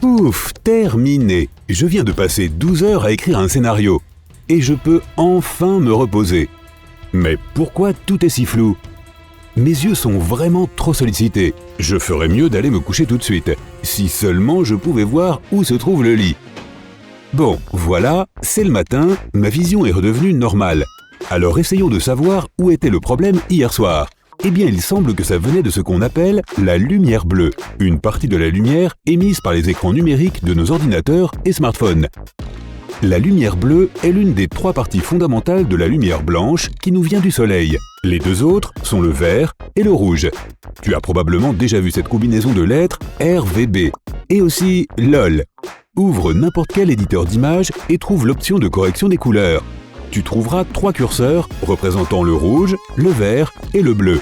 Ouf, terminé. Je viens de passer 12 heures à écrire un scénario. Et je peux enfin me reposer. Mais pourquoi tout est si flou ? Mes yeux sont vraiment trop sollicités. Je ferais mieux d'aller me coucher tout de suite. Si seulement je pouvais voir où se trouve le lit. Bon, voilà, c'est le matin, ma vision est redevenue normale. Alors essayons de savoir où était le problème hier soir. Eh bien, il semble que ça venait de ce qu'on appelle la lumière bleue, une partie de la lumière émise par les écrans numériques de nos ordinateurs et smartphones. La lumière bleue est l'une des 3 parties fondamentales de la lumière blanche qui nous vient du soleil. Les 2 autres sont le vert et le rouge. Tu as probablement déjà vu cette combinaison de lettres RVB. Et aussi LOL. Ouvre n'importe quel éditeur d'images et trouve l'option de correction des couleurs. Tu trouveras 3 curseurs représentant le rouge, le vert et le bleu.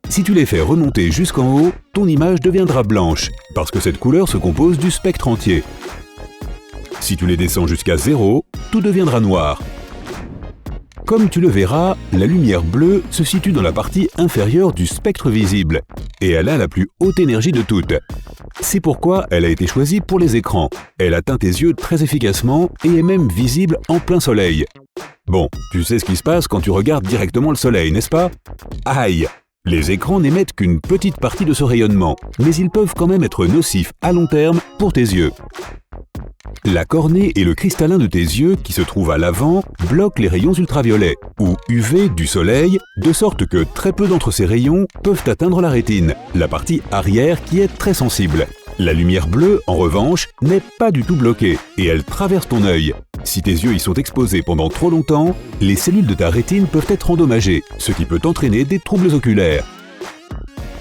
Si tu les fais remonter jusqu'en haut, ton image deviendra blanche, parce que cette couleur se compose du spectre entier. Si tu les descends jusqu'à 0, tout deviendra noir. Comme tu le verras, la lumière bleue se situe dans la partie inférieure du spectre visible, et elle a la plus haute énergie de toutes. C'est pourquoi elle a été choisie pour les écrans. Elle atteint tes yeux très efficacement et est même visible en plein soleil. Bon, tu sais ce qui se passe quand tu regardes directement le soleil, n'est-ce pas ? Aïe ! Les écrans n'émettent qu'une petite partie de ce rayonnement, mais ils peuvent quand même être nocifs à long terme pour tes yeux. La cornée et le cristallin de tes yeux, qui se trouve à l'avant, bloquent les rayons ultraviolets, ou UV, du soleil, de sorte que très peu d'entre ces rayons peuvent atteindre la rétine, la partie arrière qui est très sensible. La lumière bleue, en revanche, n'est pas du tout bloquée, et elle traverse ton œil. Si tes yeux y sont exposés pendant trop longtemps, les cellules de ta rétine peuvent être endommagées, ce qui peut entraîner des troubles oculaires.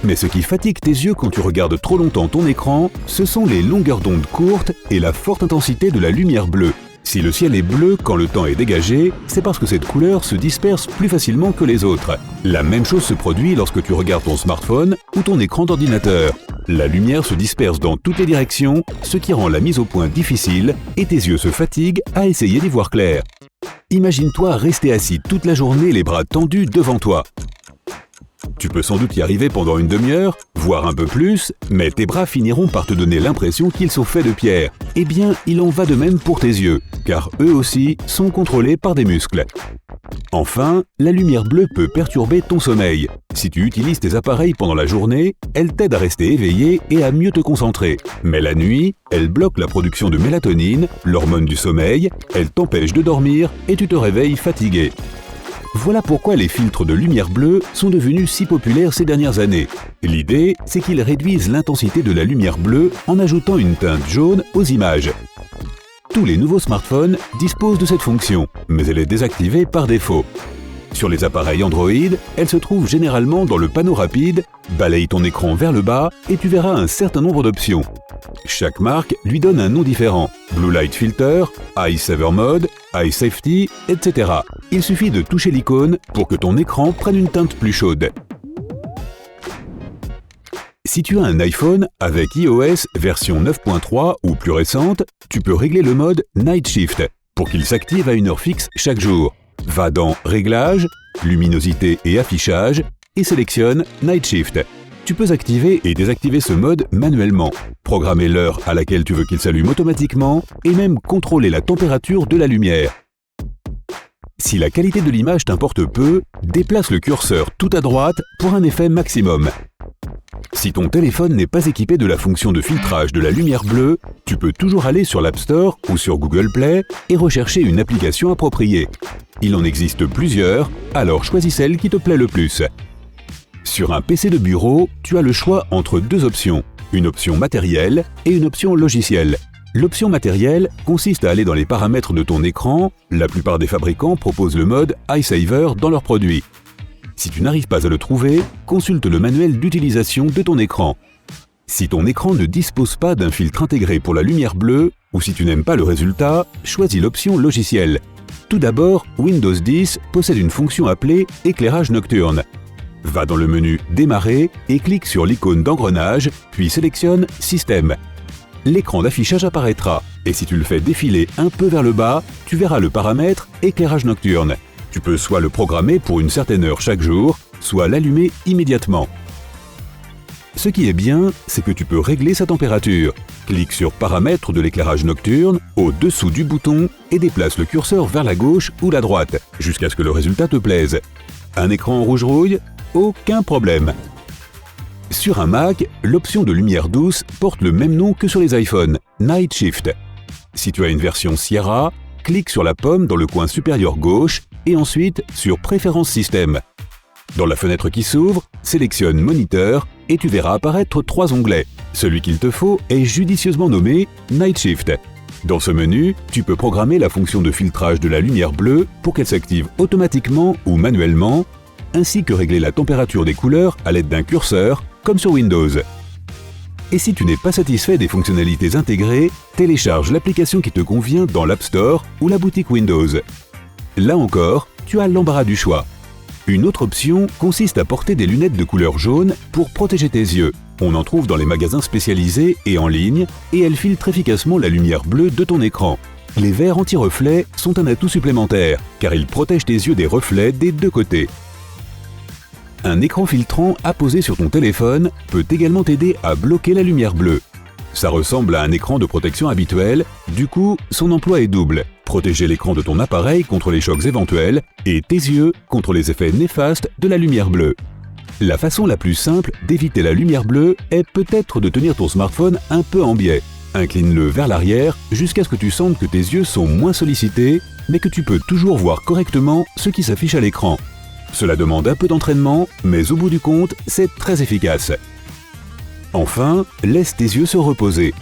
Mais ce qui fatigue tes yeux quand tu regardes trop longtemps ton écran, ce sont les longueurs d'onde courtes et la forte intensité de la lumière bleue. Si le ciel est bleu quand le temps est dégagé, c'est parce que cette couleur se disperse plus facilement que les autres. La même chose se produit lorsque tu regardes ton smartphone ou ton écran d'ordinateur. La lumière se disperse dans toutes les directions, ce qui rend la mise au point difficile et tes yeux se fatiguent à essayer d'y voir clair. Imagine-toi rester assis toute la journée les bras tendus devant toi. Tu peux sans doute y arriver pendant une demi-heure, voire un peu plus, mais tes bras finiront par te donner l'impression qu'ils sont faits de pierre. Eh bien, il en va de même pour tes yeux, car eux aussi sont contrôlés par des muscles. Enfin, la lumière bleue peut perturber ton sommeil. Si tu utilises tes appareils pendant la journée, elle t'aide à rester éveillé et à mieux te concentrer. Mais la nuit, elle bloque la production de mélatonine, l'hormone du sommeil, elle t'empêche de dormir et tu te réveilles fatigué. Voilà pourquoi les filtres de lumière bleue sont devenus si populaires ces dernières années. L'idée, c'est qu'ils réduisent l'intensité de la lumière bleue en ajoutant une teinte jaune aux images. Tous les nouveaux smartphones disposent de cette fonction, mais elle est désactivée par défaut. Sur les appareils Android, elle se trouve généralement dans le panneau rapide, balaye ton écran vers le bas et tu verras un certain nombre d'options. Chaque marque lui donne un nom différent, Blue Light Filter, Eye Saver Mode, Eye Safety, etc. Il suffit de toucher l'icône pour que ton écran prenne une teinte plus chaude. Si tu as un iPhone avec iOS version 9.3 ou plus récente, tu peux régler le mode Night Shift pour qu'il s'active à une heure fixe chaque jour. Va dans Réglages, Luminosité et Affichage et sélectionne Night Shift. Tu peux activer et désactiver ce mode manuellement, programmer l'heure à laquelle tu veux qu'il s'allume automatiquement et même contrôler la température de la lumière. Si la qualité de l'image t'importe peu, déplace le curseur tout à droite pour un effet maximum. Si ton téléphone n'est pas équipé de la fonction de filtrage de la lumière bleue, tu peux toujours aller sur l'App Store ou sur Google Play et rechercher une application appropriée. Il en existe plusieurs, alors choisis celle qui te plaît le plus. Sur un PC de bureau, tu as le choix entre 2 options, une option matérielle et une option logicielle. L'option matérielle consiste à aller dans les paramètres de ton écran. La plupart des fabricants proposent le mode Eye Saver dans leurs produits. Si tu n'arrives pas à le trouver, consulte le manuel d'utilisation de ton écran. Si ton écran ne dispose pas d'un filtre intégré pour la lumière bleue, ou si tu n'aimes pas le résultat, choisis l'option logicielle. Tout d'abord, Windows 10 possède une fonction appelée éclairage nocturne. Va dans le menu Démarrer et clique sur l'icône d'engrenage, puis sélectionne Système. L'écran d'affichage apparaîtra, et si tu le fais défiler un peu vers le bas, tu verras le paramètre éclairage nocturne. Tu peux soit le programmer pour une certaine heure chaque jour, soit l'allumer immédiatement. Ce qui est bien, c'est que tu peux régler sa température. Clique sur Paramètres de l'éclairage nocturne, au-dessous du bouton, et déplace le curseur vers la gauche ou la droite, jusqu'à ce que le résultat te plaise. Un écran rouge-rouille? Aucun problème. Sur un Mac, l'option de lumière douce porte le même nom que sur les iPhones, Night Shift. Si tu as une version Sierra, clique sur la pomme dans le coin supérieur gauche et ensuite sur Préférences système. Dans la fenêtre qui s'ouvre, sélectionne Moniteur et tu verras apparaître 3 onglets. Celui qu'il te faut est judicieusement nommé Night Shift. Dans ce menu, tu peux programmer la fonction de filtrage de la lumière bleue pour qu'elle s'active automatiquement ou manuellement, ainsi que régler la température des couleurs à l'aide d'un curseur, comme sur Windows. Et si tu n'es pas satisfait des fonctionnalités intégrées, télécharge l'application qui te convient dans l'App Store ou la boutique Windows. Là encore, tu as l'embarras du choix. Une autre option consiste à porter des lunettes de couleur jaune pour protéger tes yeux. On en trouve dans les magasins spécialisés et en ligne, et elles filtrent efficacement la lumière bleue de ton écran. Les verres anti-reflets sont un atout supplémentaire, car ils protègent tes yeux des reflets des deux côtés. Un écran filtrant apposé sur ton téléphone peut également t'aider à bloquer la lumière bleue. Ça ressemble à un écran de protection habituel, du coup, son emploi est double. Protéger l'écran de ton appareil contre les chocs éventuels et tes yeux contre les effets néfastes de la lumière bleue. La façon la plus simple d'éviter la lumière bleue est peut-être de tenir ton smartphone un peu en biais. Incline-le vers l'arrière jusqu'à ce que tu sentes que tes yeux sont moins sollicités, mais que tu peux toujours voir correctement ce qui s'affiche à l'écran. Cela demande un peu d'entraînement, mais au bout du compte, c'est très efficace. Enfin, laisse tes yeux se reposer.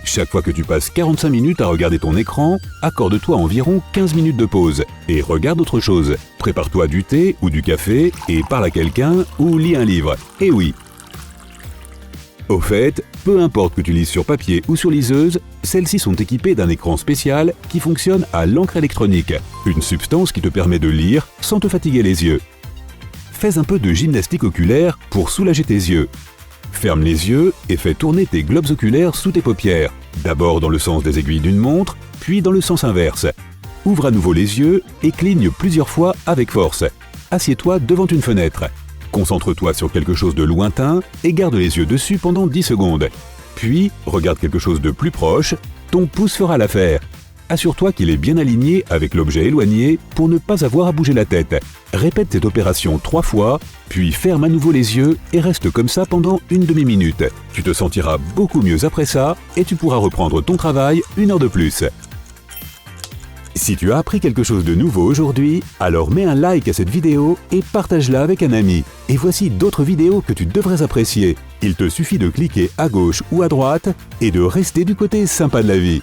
Chaque fois que tu passes 45 minutes à regarder ton écran, accorde-toi environ 15 minutes de pause et regarde autre chose. Prépare-toi du thé ou du café et parle à quelqu'un ou lis un livre. Et oui. Au fait, peu importe que tu lises sur papier ou sur liseuse, celles-ci sont équipées d'un écran spécial qui fonctionne à l'encre électronique, une substance qui te permet de lire sans te fatiguer les yeux. Fais un peu de gymnastique oculaire pour soulager tes yeux. Ferme les yeux et fais tourner tes globes oculaires sous tes paupières, d'abord dans le sens des aiguilles d'une montre, puis dans le sens inverse. Ouvre à nouveau les yeux et cligne plusieurs fois avec force. Assieds-toi devant une fenêtre. Concentre-toi sur quelque chose de lointain et garde les yeux dessus pendant 10 secondes. Puis, regarde quelque chose de plus proche, ton pouce fera l'affaire. Assure-toi qu'il est bien aligné avec l'objet éloigné pour ne pas avoir à bouger la tête. Répète cette opération 3 fois, puis ferme à nouveau les yeux et reste comme ça pendant une demi-minute. Tu te sentiras beaucoup mieux après ça et tu pourras reprendre ton travail 1 heure de plus. Si tu as appris quelque chose de nouveau aujourd'hui, alors mets un like à cette vidéo et partage-la avec un ami. Et voici d'autres vidéos que tu devrais apprécier. Il te suffit de cliquer à gauche ou à droite et de rester du côté sympa de la vie.